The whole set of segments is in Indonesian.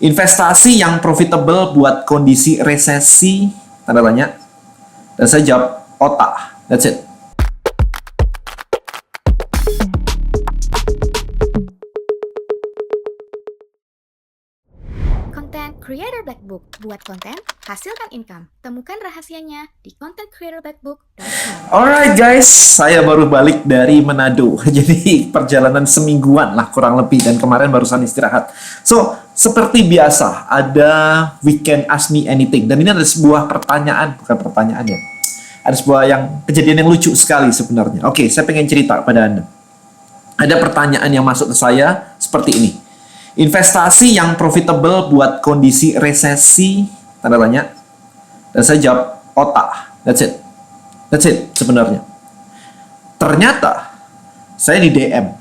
Investasi yang profitable buat kondisi resesi, tanda tanya. Dan saya jawab otak. That's it. Content Creator Black Book. Buat konten, hasilkan income. Temukan rahasianya di contentcreatorblackbook.com. Alright guys, saya baru balik dari Manado. Jadi perjalanan semingguan lah kurang lebih. Dan kemarin barusan istirahat. So, seperti biasa, ada Weekend Ask Me Anything. Dan ini ada sebuah pertanyaan, bukan pertanyaan ya. Ada sebuah kejadian yang lucu sekali sebenarnya. Oke, saya pengen cerita pada Anda. Ada pertanyaan yang masuk ke saya seperti ini. Investasi yang profitable buat kondisi resesi, tanda tanya. Dan saya jawab otak. That's it. That's it sebenarnya. Ternyata saya di DM.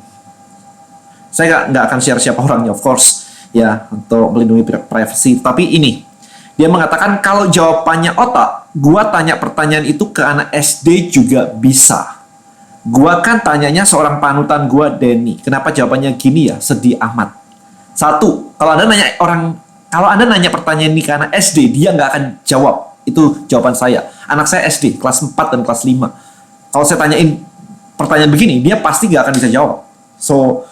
Saya nggak akan share siapa orangnya, of course, ya, untuk melindungi privasi. Tapi ini, dia mengatakan kalau jawabannya otak, gua tanya pertanyaan itu ke anak SD juga bisa. Gua kan tanyanya seorang panutan gua, Denny. Kenapa jawabannya gini ya? Sedih amat. Satu, kalau Anda nanya pertanyaan ini ke anak SD, dia nggak akan jawab. Itu jawaban saya. Anak saya SD, kelas 4 dan kelas 5. Kalau saya tanyain pertanyaan begini, dia pasti nggak akan bisa jawab. So,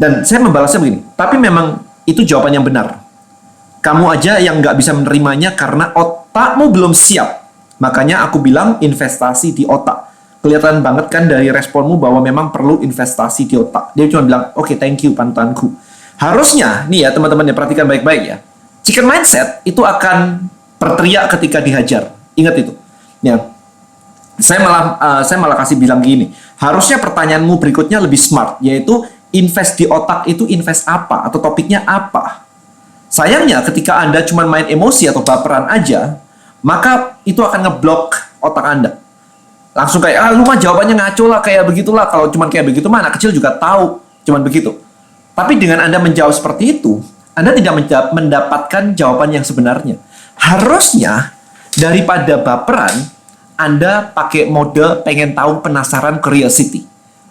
dan saya membalasnya begini, tapi memang itu jawaban yang benar. Kamu aja yang nggak bisa menerimanya karena otakmu belum siap. Makanya aku bilang investasi di otak. Kelihatan banget kan dari responmu bahwa memang perlu investasi di otak. Dia cuma bilang, oke, thank you panutanku. Harusnya, nih ya teman-teman ya, perhatikan baik-baik ya. Chicken mindset itu akan berteriak ketika dihajar. Ingat itu. Ya. Saya malah kasih bilang gini. Harusnya pertanyaanmu berikutnya lebih smart, yaitu invest di otak itu invest apa? Atau topiknya apa? Sayangnya ketika Anda cuma main emosi atau baperan aja, maka itu akan ngeblok otak Anda. Langsung kayak, lu mah jawabannya ngaco lah, kayak begitulah. Kalau cuma kayak begitu mah anak kecil juga tahu, cuman begitu. Tapi dengan Anda menjawab seperti itu, Anda tidak mendapatkan jawaban yang sebenarnya. Harusnya, daripada baperan, Anda pakai mode pengen tahu, penasaran, curiosity.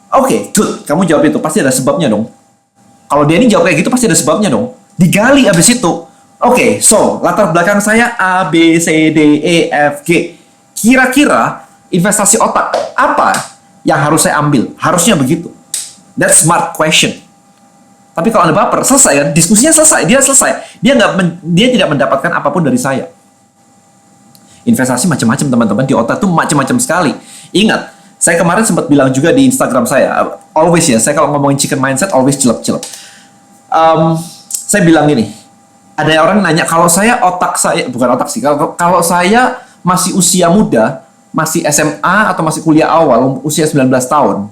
Oke, good. Kamu jawab itu, pasti ada sebabnya dong. Kalau dia ini jawab kayak gitu, pasti ada sebabnya dong. Digali abis itu. Oke, so, latar belakang saya A, B, C, D, E, F, G. Kira-kira investasi otak apa yang harus saya ambil? Harusnya begitu. That's smart question. Tapi kalau Anda baper, selesai kan? Diskusinya selesai, dia selesai. Dia tidak mendapatkan apapun dari saya. Investasi macam-macam teman-teman, di otak itu macam-macam sekali. Ingat, saya kemarin sempat bilang juga di Instagram saya, always ya, saya kalau ngomongin chicken mindset always jelek-jelek. Saya bilang gini, ada orang nanya, kalau saya bukan otak sih, kalau saya masih usia muda, masih SMA atau masih kuliah awal, usia 19 tahun,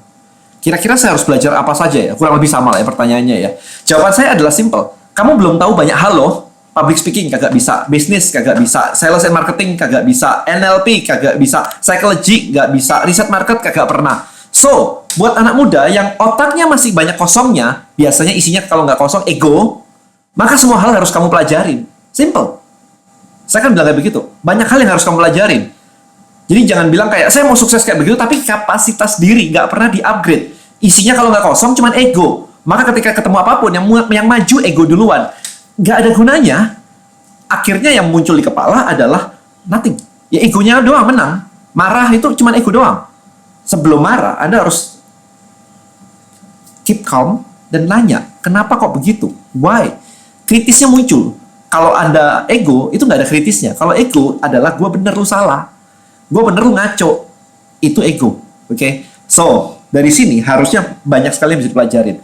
kira-kira saya harus belajar apa saja ya? Kurang lebih sama lah ya pertanyaannya ya. Jawaban saya adalah simple. Kamu belum tahu banyak hal loh. Public speaking kagak bisa, bisnis kagak bisa, sales and marketing kagak bisa, NLP kagak bisa, psychology kagak bisa, riset market kagak pernah. So, buat anak muda yang otaknya masih banyak kosongnya, biasanya isinya kalau nggak kosong, ego, maka semua hal harus kamu pelajarin. Simple. Saya kan bilang kayak begitu. Banyak hal yang harus kamu pelajarin. Jadi jangan bilang kayak, saya mau sukses kayak begitu, tapi kapasitas diri nggak pernah di-upgrade. Isinya kalau nggak kosong, cuman ego. Maka ketika ketemu apapun, yang maju ego duluan. Nggak ada gunanya. Akhirnya yang muncul di kepala adalah nothing. Ya egonya doang menang. Marah itu cuman ego doang. Sebelum marah, Anda harus keep calm dan nanya, kenapa kok begitu? Why? Kritisnya muncul. Kalau Anda ego, itu nggak ada kritisnya. Kalau ego adalah, gue bener, lu salah. Gue bener, lu ngaco. Itu ego. Oke? So, dari sini harusnya banyak sekali yang bisa dipelajarin.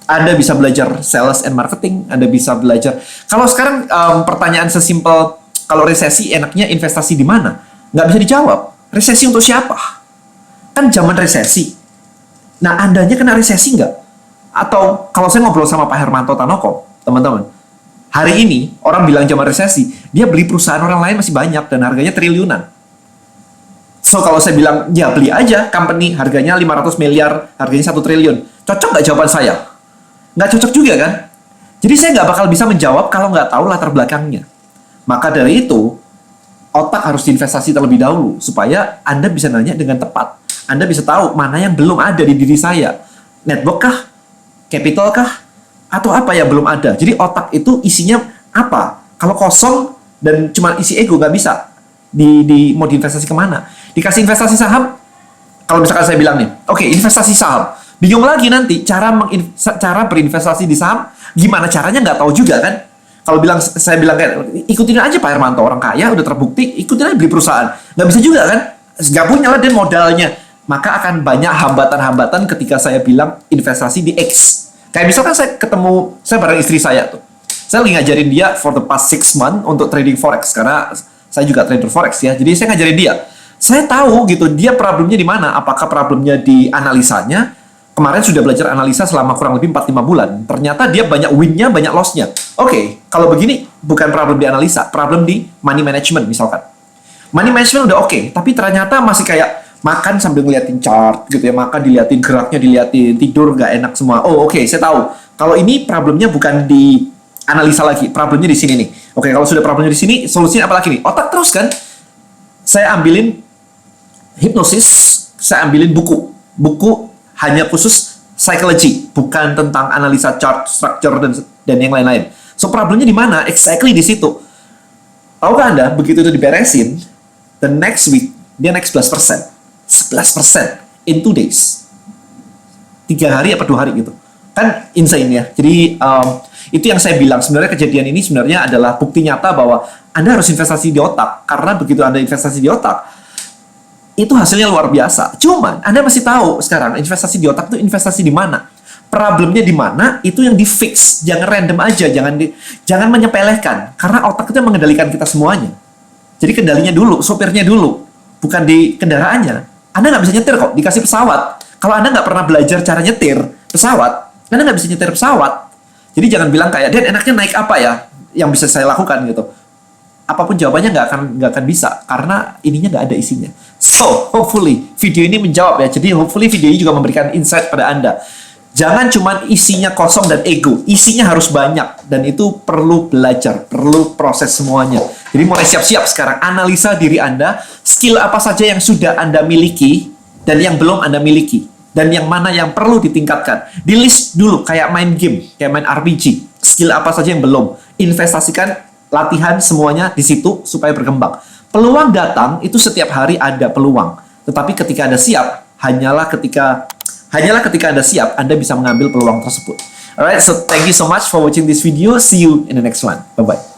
Anda bisa belajar sales and marketing. Anda bisa belajar. Kalau sekarang pertanyaan sesimpel, kalau resesi enaknya investasi di mana? Nggak bisa dijawab. Resesi untuk siapa? Kan zaman resesi. Nah, Andanya kena resesi nggak? Atau kalau saya ngobrol sama Pak Hermanto Tanoko, teman-teman, hari ini orang bilang zaman resesi, dia beli perusahaan orang lain masih banyak dan harganya triliunan. So, kalau saya bilang, ya beli aja company harganya 500 miliar, harganya 1 triliun. Cocok nggak jawaban saya? Nggak cocok juga kan? Jadi saya nggak bakal bisa menjawab kalau nggak tahu latar belakangnya. Maka dari itu, otak harus diinvestasi terlebih dahulu, supaya Anda bisa nanya dengan tepat. Anda bisa tahu mana yang belum ada di diri saya. Network kah? Capital kah? Atau apa yang belum ada. Jadi otak itu isinya apa? Kalau kosong dan cuma isi ego, nggak bisa. Mau diinvestasi kemana? Dikasih investasi saham, kalau misalkan saya bilang nih, oke, investasi saham. Bingung lagi nanti cara berinvestasi di saham, gimana caranya nggak tahu juga kan? Kalau saya bilang kayak, ikutin aja Pak Hermanto, orang kaya udah terbukti, ikutin aja beli perusahaan. Nggak bisa juga kan? Nggak punya lah dan modalnya. Maka akan banyak hambatan-hambatan ketika saya bilang investasi di X. Kayak misalkan saya bareng istri saya tuh. Saya lagi ngajarin dia for the past 6 months untuk trading forex karena saya juga trader forex ya. Jadi saya ngajarin dia. Saya tahu gitu dia problemnya di mana. Apakah problemnya di analisanya? Kemarin sudah belajar analisa selama kurang lebih 4-5 bulan. Ternyata dia banyak win-nya, banyak loss-nya. Oke, kalau begini bukan problem di analisa, problem di money management misalkan. Money management udah oke, tapi ternyata masih kayak makan sambil ngeliatin chart gitu ya, makan diliatin geraknya, diliatin tidur nggak enak semua. Oh oke, saya tahu. Kalau ini problemnya bukan di analisa lagi, problemnya di sini nih. Oke, kalau sudah problemnya di sini, solusinya apa lagi nih? Otak terus kan? Saya ambilin hipnosis, saya ambilin buku hanya khusus psychology, bukan tentang analisa chart, structure dan yang lain-lain. So problemnya di mana? Exactly di situ. Tahukah Anda begitu itu diberesin, the next week dia naik 11%. 11% in 2 days. 3 hari apa 2 hari gitu. Kan insane ya. Jadi itu yang saya bilang, sebenarnya kejadian ini sebenarnya adalah bukti nyata bahwa Anda harus investasi di otak. Karena begitu Anda investasi di otak, itu hasilnya luar biasa. Cuman Anda masih tahu sekarang investasi di otak itu investasi di mana. Problemnya di mana, itu yang di fix. Jangan random aja, jangan menyepelekan. Karena otak itu yang mengendalikan kita semuanya. Jadi kendalinya dulu, sopirnya dulu, bukan di kendaraannya. Anda nggak bisa nyetir kok, dikasih pesawat. Kalau Anda nggak pernah belajar cara nyetir pesawat, Anda nggak bisa nyetir pesawat. Jadi jangan bilang kayak, Dan enaknya naik apa ya yang bisa saya lakukan gitu. Apapun jawabannya nggak akan bisa, karena ininya nggak ada isinya. So, hopefully video ini menjawab ya. Jadi hopefully video ini juga memberikan insight pada Anda. Jangan cuma isinya kosong dan ego. Isinya harus banyak. Dan itu perlu belajar. Perlu proses semuanya. Jadi mulai siap-siap sekarang. Analisa diri Anda. Skill apa saja yang sudah Anda miliki. Dan yang belum Anda miliki. Dan yang mana yang perlu ditingkatkan. Di list dulu. Kayak main game. Kayak main RPG. Skill apa saja yang belum. Investasikan latihan semuanya di situ. Supaya berkembang. Peluang datang. Itu setiap hari ada peluang. Tetapi ketika Anda siap. Hanyalah ketika Anda siap, Anda bisa mengambil peluang tersebut. Alright, so thank you so much for watching this video. See you in the next one. Bye-bye.